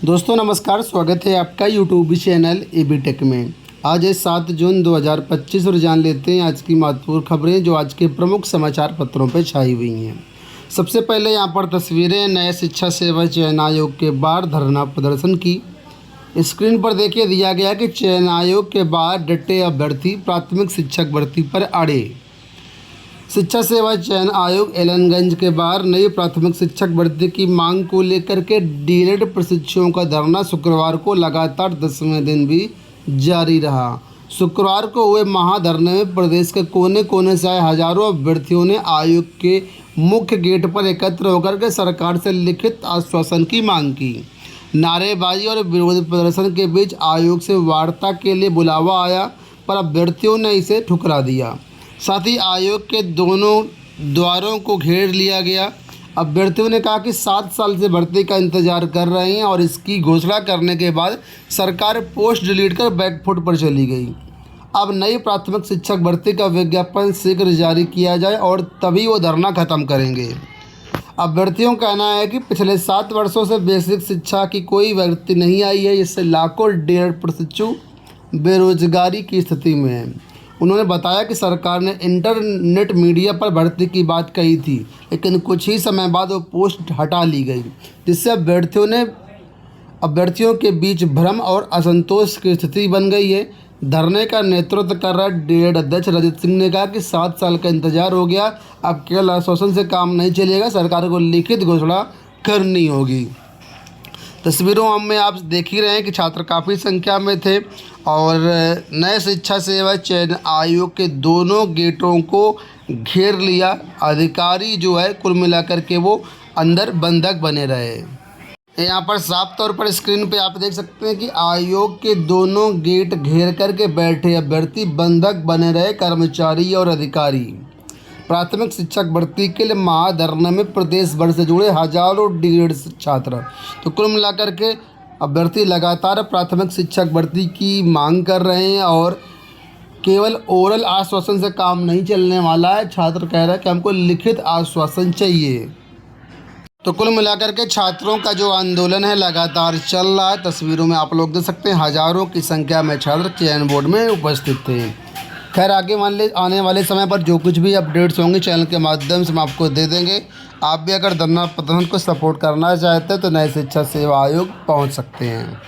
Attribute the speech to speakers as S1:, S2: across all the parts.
S1: दोस्तों नमस्कार, स्वागत है आपका यूट्यूब चैनल एबी टेक में। आज है 7 जून 2025 और जान लेते हैं आज की महत्वपूर्ण खबरें जो आज के प्रमुख समाचार पत्रों पर छाई हुई हैं। सबसे पहले यहां पर तस्वीरें नए शिक्षा सेवा चयन आयोग के बाहर धरना प्रदर्शन की। स्क्रीन पर देखिए दिया गया कि चयन आयोग के बाहर डटे अभ्यर्थी प्राथमिक शिक्षक भर्ती पर अड़े। शिक्षा सेवा चयन आयोग एलनगंज के बाहर नई प्राथमिक शिक्षक भर्ती की मांग को लेकर के डीएलएड प्रशिक्षुओं का धरना शुक्रवार को लगातार 10वें दिन भी जारी रहा। शुक्रवार को हुए महाधरने में प्रदेश के कोने कोने से आए हजारों अभ्यर्थियों ने आयोग के मुख्य गेट पर एकत्र होकर के सरकार से लिखित आश्वासन की मांग की। नारेबाजी और विरोध प्रदर्शन के बीच आयोग से वार्ता के लिए बुलावा आया, पर अभ्यर्थियों ने इसे ठुकरा दिया। साथ ही आयोग के दोनों द्वारों को घेर लिया गया। अभ्यर्थियों ने कहा कि 7 साल से भर्ती का इंतजार कर रहे हैं और इसकी घोषणा करने के बाद सरकार पोस्ट डिलीट कर बैकफुट पर चली गई। अब नई प्राथमिक शिक्षक भर्ती का विज्ञापन शीघ्र जारी किया जाए और तभी वो धरना खत्म करेंगे। अभ्यर्थियों का कहना है कि पिछले 7 वर्षों से बेसिक शिक्षा की कोई भर्ती नहीं आई है, इससे लाखों डीएलएड प्रशिक्षु बेरोजगारी की स्थिति में हैं। उन्होंने बताया कि सरकार ने इंटरनेट मीडिया पर भर्ती की बात कही थी, लेकिन कुछ ही समय बाद वो पोस्ट हटा ली गई, जिससे अभ्यर्थियों के बीच भ्रम और असंतोष की स्थिति बन गई है। धरने का नेतृत्व कर रहा डीएलएड अध्यक्ष रजत सिंह ने कहा कि 7 साल का इंतजार हो गया, अब केवल आश्वासन से काम नहीं चलेगा, सरकार को लिखित घोषणा करनी होगी। तस्वीरों में आप देख ही रहे हैं कि छात्र काफ़ी संख्या में थे और नए शिक्षा सेवा चयन आयोग के दोनों गेटों को घेर लिया। अधिकारी जो है कुल मिलाकर के वो अंदर बंधक बने रहे। यहाँ पर साफ तौर पर स्क्रीन पे आप देख सकते हैं कि आयोग के दोनों गेट घेर करके बैठे अभ्यर्थी बंधक बने रहे कर्मचारी और अधिकारी। प्राथमिक शिक्षक भर्ती के लिए महाधरने में प्रदेश भर से जुड़े हजारों डीएलएड छात्र। तो कुल मिलाकर के अभ्यर्थी लगातार प्राथमिक शिक्षक भर्ती की मांग कर रहे हैं और केवल ओरल आश्वासन से काम नहीं चलने वाला है। छात्र कह रहे हैं कि हमको लिखित आश्वासन चाहिए। तो कुल मिलाकर के छात्रों का जो आंदोलन है लगातार चल रहा है। तस्वीरों में आप लोग देख सकते हैं हजारों की संख्या में छात्र चयन बोर्ड में उपस्थित थे। खैर आने वाले समय पर जो कुछ भी अपडेट्स होंगे चैनल के माध्यम से हम आपको दे देंगे। आप भी अगर धरना प्रदर्शन को सपोर्ट करना चाहते हैं तो नए शिक्षा सेवा आयोग पहुंच सकते हैं।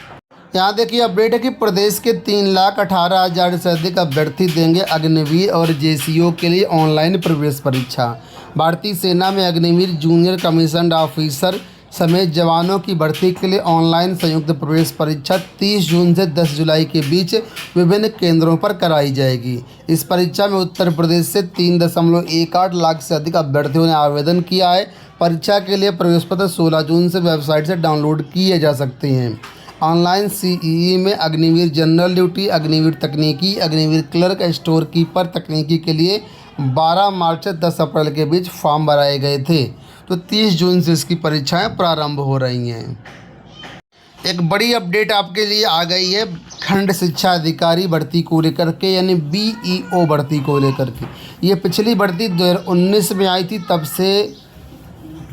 S1: यहाँ देखिए अपडेट है कि प्रदेश के 3,18,000 से अधिक अभ्यर्थी देंगे अग्निवीर और जेसीओ के लिए ऑनलाइन प्रवेश परीक्षा। भारतीय सेना में अग्निवीर जूनियर कमीशन्ड ऑफिसर समेत जवानों की भर्ती के लिए ऑनलाइन संयुक्त प्रवेश परीक्षा 30 जून से 10 जुलाई के बीच विभिन्न केंद्रों पर कराई जाएगी। इस परीक्षा में उत्तर प्रदेश से 3.18 लाख से अधिक अभ्यर्थियों ने आवेदन किया है। परीक्षा के लिए प्रवेश पत्र 16 जून से वेबसाइट से डाउनलोड किए जा सकते हैं। ऑनलाइन सीईई में अग्निवीर जनरल ड्यूटी, अग्निवीर तकनीकी, अग्निवीर क्लर्क, स्टोर कीपर तकनीकी के लिए 12 मार्च से 10 अप्रैल के बीच फॉर्म भराए गए थे। तो 30 जून से इसकी परीक्षाएं प्रारंभ हो रही हैं। एक बड़ी अपडेट आपके लिए आ गई है खंड शिक्षा अधिकारी भर्ती को लेकर के, यानी बीईओ भर्ती को लेकर के। ये पिछली भर्ती 2019 में आई थी, तब से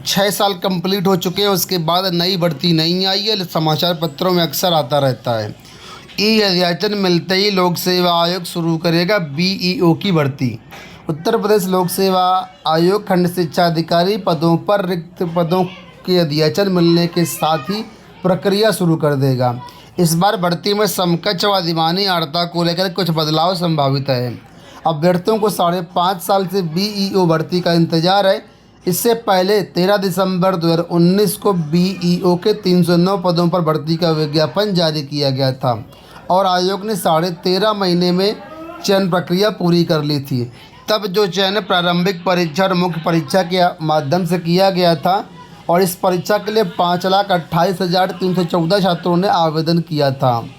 S1: 6 साल कंप्लीट हो चुके हैं। उसके बाद नई भर्ती नहीं आई है। समाचार पत्रों में अक्सर आता रहता है। ई अध्याचन मिलते ही लोक सेवा आयोग शुरू करेगा बीईओ की भर्ती। उत्तर प्रदेश लोक सेवा आयोग खंड शिक्षा अधिकारी पदों पर रिक्त पदों के अध्याचन मिलने के साथ ही प्रक्रिया शुरू कर देगा। इस बार भर्ती में समकक्ष व अधिमानी अर्हता को लेकर कुछ बदलाव संभावित है। अभ्यर्थियों को 5.5 साल से बीईओ भर्ती का इंतजार है। इससे पहले 13 दिसंबर 2019 को बीईओ के 309 पदों पर भर्ती का विज्ञापन जारी किया गया था और आयोग ने 13.5 महीने में चयन प्रक्रिया पूरी कर ली थी। तब जो चयन प्रारंभिक परीक्षा और मुख्य परीक्षा के माध्यम से किया गया था और इस परीक्षा के लिए 5,28,314 छात्रों ने आवेदन किया था।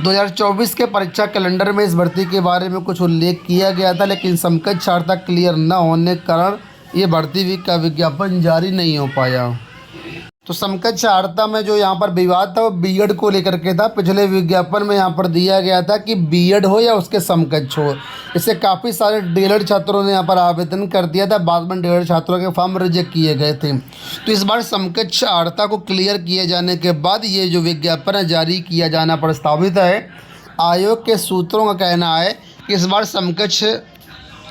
S1: 2024 के परीक्षा कैलेंडर में इस भर्ती के बारे में कुछ उल्लेख किया गया था, लेकिन समकक्ष अर्हता क्लियर न होने के कारण ये भर्ती का विज्ञापन जारी नहीं हो पाया। तो समकक्ष आर्ता में जो यहाँ पर विवाद था वो बीएड को लेकर के था। पिछले विज्ञापन में यहाँ पर दिया गया था कि बीएड हो या उसके समकक्ष हो। इससे काफ़ी सारे डीएलएड छात्रों ने यहाँ पर आवेदन कर दिया था, बाद में डीएलएड छात्रों के फॉर्म रिजेक्ट किए गए थे। तो इस बार समकक्ष आर्ता को क्लियर किए जाने के बाद ये जो विज्ञापन है जारी किया जाना प्रस्तावित है। आयोग के सूत्रों का कहना है कि इस बार समकक्ष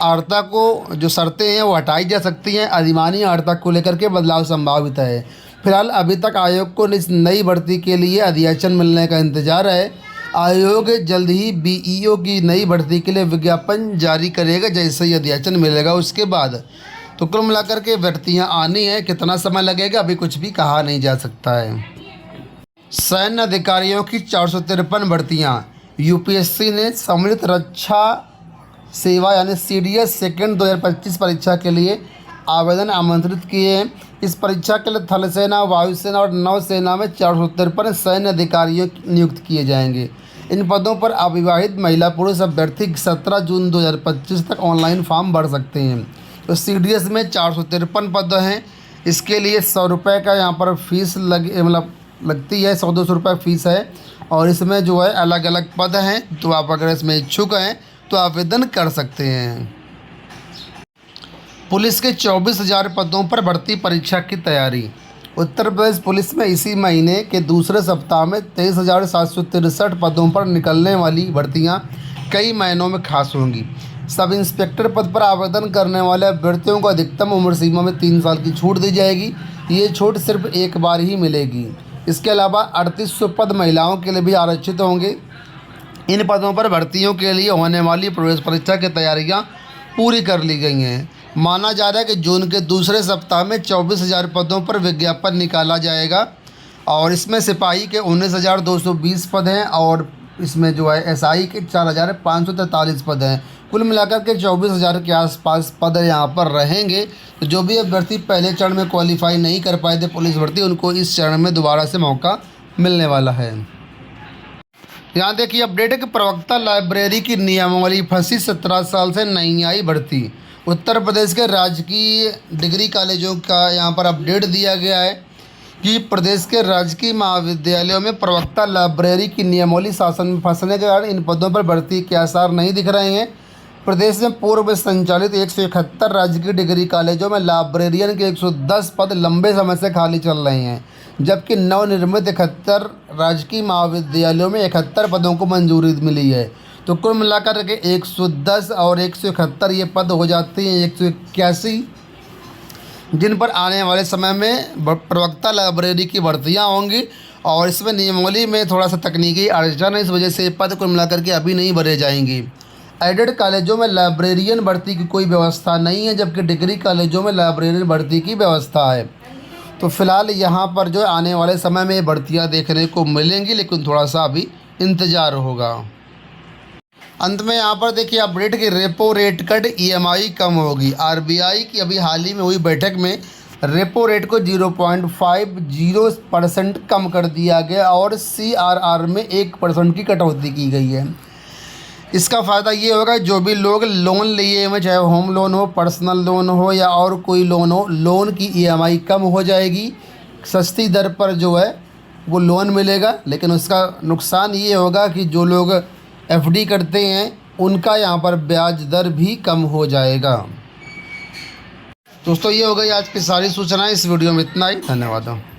S1: आर्ता को जो शर्तें हैं वो हटाई जा सकती हैं। अधिमानी आर्ता को लेकर के बदलाव संभावित है। फिलहाल अभी तक आयोग को इस नई भर्ती के लिए अधियाचन मिलने का इंतजार है। आयोग जल्द ही बीईओ की नई भर्ती के लिए विज्ञापन जारी करेगा जैसे ही अधियाचन मिलेगा उसके बाद। तो कुल मिलाकर के भर्तियाँ आनी है, कितना समय लगेगा अभी कुछ भी कहा नहीं जा सकता है। सैन्य अधिकारियों की 453 भर्तियाँ। यूपीएससी ने सम्मिलित रक्षा सेवा यानी सीडीएस सेकेंड 2025 परीक्षा के लिए आवेदन आमंत्रित किए हैं। इस परीक्षा के लिए थल सेना, वायुसेना और नौसेना में 453 सैन्य अधिकारियों नियुक्त किए जाएंगे। इन पदों पर अविवाहित महिला पुरुष अभ्यर्थी 17 जून 2025 तक ऑनलाइन फॉर्म भर सकते हैं। तो सीडीएस में 453 पद हैं। इसके लिए 100 रुपये का यहाँ पर फीस लगती है, 100-200 रुपये फीस है। और इसमें जो है अलग अलग पद हैं। तो आप अगर इसमें इच्छुक हैं तो आवेदन कर सकते हैं। पुलिस के 24,000 पदों पर भर्ती परीक्षा की तैयारी। उत्तर प्रदेश पुलिस में इसी महीने के दूसरे सप्ताह में 23,763 पदों पर निकलने वाली भर्तियां कई महीनों में खास होंगी। सब इंस्पेक्टर पद पर आवेदन करने वाले अभ्यर्थियों को अधिकतम उम्र सीमा में 3 साल की छूट दी जाएगी। ये छूट सिर्फ एक बार ही मिलेगी। इसके अलावा 3800 पद महिलाओं के लिए भी आरक्षित होंगे। इन पदों पर भर्तियों के लिए होने वाली प्रवेश परीक्षा की तैयारियां पूरी कर ली गई हैं। माना जा रहा है कि जून के दूसरे सप्ताह में 24,000 पदों पर विज्ञापन निकाला जाएगा। और इसमें सिपाही के 19,220 पद हैं और इसमें जो है एसआई के 4,543 पद हैं। कुल मिलाकर के 24,000 के आसपास पद यहाँ पर रहेंगे। तो जो भी अभ्यर्थी पहले चरण में क्वालिफाई नहीं कर पाए थे पुलिस भर्ती, उनको इस चरण में दोबारा से मौका मिलने वाला है। यहाँ देखिए अपडेट है कि प्रवक्ता लाइब्रेरी की नियमावली फंसी, 17 साल से नहीं आई भर्ती। उत्तर प्रदेश के राजकीय डिग्री कॉलेजों का यहाँ पर अपडेट दिया गया है कि प्रदेश के राजकीय महाविद्यालयों में प्रवक्ता लाइब्रेरी की नियमावली शासन में फंसने के कारण इन पदों पर भर्ती के आसार नहीं दिख रहे हैं। प्रदेश में पूर्व में संचालित 171 राजकीय डिग्री कॉलेजों में लाइब्रेरियन के 110 पद लंबे समय से खाली चल रहे हैं, जबकि नवनिर्मित 71 राजकीय महाविद्यालयों में 71 पदों को मंजूरी मिली है। तो कुल मिलाकर के 110 और 171 ये पद हो जाते हैं 181, जिन पर आने वाले समय में प्रवक्ता लाइब्रेरी की भर्तियां होंगी। और इसमें नियमावली में थोड़ा सा तकनीकी अड़चन है, इस वजह से ये पद कुल मिलाकर के अभी नहीं भरे जाएंगे। एडेड कॉलेजों में लाइब्रेरियन भर्ती की कोई व्यवस्था नहीं है, जबकि डिग्री कॉलेजों में लाइब्रेरियन भर्ती की व्यवस्था है। तो फिलहाल यहाँ पर जो आने वाले समय में भर्तियाँ देखने को मिलेंगी, लेकिन थोड़ा सा अभी इंतज़ार होगा। अंत में यहाँ पर देखिए अपडेट की रेपो रेट कट ईएमआई कम होगी। आरबीआई की अभी हाल ही में हुई बैठक में रेपो रेट को 0.50% कम कर दिया गया और सीआरआर में 1% की कटौती की गई है। इसका फ़ायदा ये होगा जो भी लोग लोन लिए हुए, चाहे होम लोन हो, पर्सनल लोन हो या और कोई लोन हो, लोन की ईएमआई कम हो जाएगी। सस्ती दर पर जो है वो लोन मिलेगा। लेकिन उसका नुकसान ये होगा कि जो लोग एफडी करते हैं उनका यहाँ पर ब्याज दर भी कम हो जाएगा। दोस्तों ये हो गई आज की सारी सूचनाएं। इस वीडियो में इतना ही। धन्यवाद।